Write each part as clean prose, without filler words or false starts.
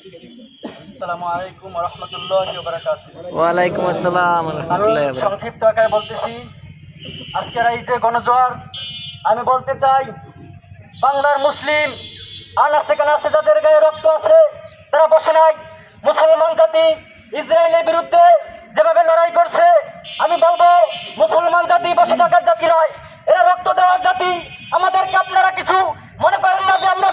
আসসালামু আলাইকুম ওয়া রাহমাতুল্লাহি ওয়া বারাকাতুহু। ওয়া আলাইকুম আসসালাম ওয়া রাহমাতুল্লাহি ওয়া বারাকাতুহু। সংক্ষিপ্ত আকারে বলতেছি, আজকের এই যে গণজোয়ার, আমি বলতে চাই বাংলার মুসলিম আনাচে কানাচে যাদের গায়ে রক্ত আছে তারা বসে নাই। মুসলমান জাতি ইসরায়েলের বিরুদ্ধে যেভাবে লড়াই করছে, আমি বলবো মুসলমান জাতি বসে থাকার জাতি নয়, এরা রক্ত দেওয়ার জাতি। আমাদেরকে আপনারা কিছু মনে করেন না যে আমরা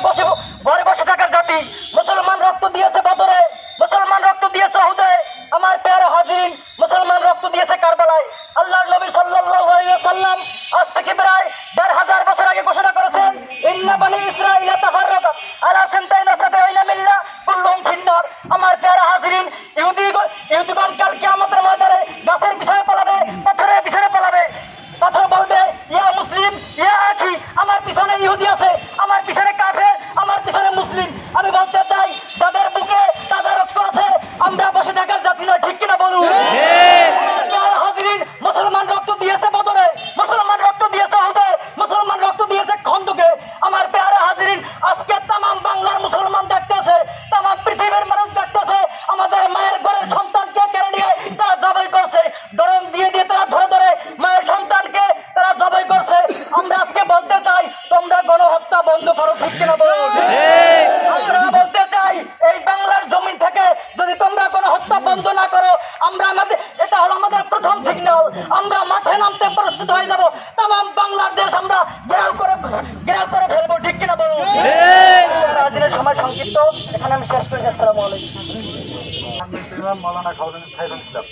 ঘরে বসে থাকার জাতি। মুসলমান রক্ত দিয়েছে বদরে, মুসলমান রক্ত দিয়েছে উহুদে, আমার প্যারা হাজিরিন, মুসলমান রক্ত দিয়েছে কারবালায়। আল্লাহর নবী সাল্লাল্লাহু আলাইহি ওয়াসাল্লাম আজ থেকে প্রায় ১৫০০ বছর আগে ঘোষণা করেছেন, ইন্না বানি ইসরাঈলা তাফাররাকাত আলা সিনতাইন ওয়া সাবঈনা মিল্লাহ কুল্লুহুম ফিন্নার। আমার প্যারা হাজিরিন, ইহুদিগণ কাল কিয়ামতের ময়দানে গাছের পিছনে পালাবে, পাথরের পিছনে পালাবে। পাথর বলবে, ইয়া মুসলিম ইয়া আখি, আমার পিছনে ইহুদি আছে, আমার পিছনে কাফের, আমার পিছনে মুসলিম। আমি বলতে চাই যাদের বুকে তাদের রক্ত আছে, আমরা বসে থাকার জাতি নয়, ঠিক কিনা বলুন? মুসলমান রক্ত দিয়েছে বদরে, মুসলমান রক্ত দিয়েছে উহুদে, মুসলমান রক্ত দিয়েছে খন্দকে। আমার প্যারা হাজিরিন, আজকে তামাম বাংলার মুসলমান দেখতেছে, তামাম পৃথিবীর মানুষ দেখতেছে, আমাদের মায়ের ঘরের সন্তানকে কেড়ে নিয়ে তারা জবাই করছে, দরম দিয়ে দিয়ে তারা ধরে ধরে মায়ের সন্তানকে তারা জবাই করছে। আমরা আজকে বলতে চাই তোমরা গণহত্যা বন্ধ করো, ঠিক কিনা বলুন? আমরা বলতে চাই এই বাংলার জমিন থেকে যদি তোমরা গণহত্যা বন্ধ না করো, এটা হলো আমাদের প্রথম সিগন্যাল। আমরা মাঠে নামতে প্রস্তুত হয়ে যাব, তামাম বাংলার দেশ আমরা ঘেরাও করে ফেলবো, ঠিক কিনা বলুন? রাজনীতির সময় সংক্ষিপ্ত, এখানে আমি শেষ করেছি। আসসালামু আলাইকুম। মৌলানা খায়রুল ইসলাম।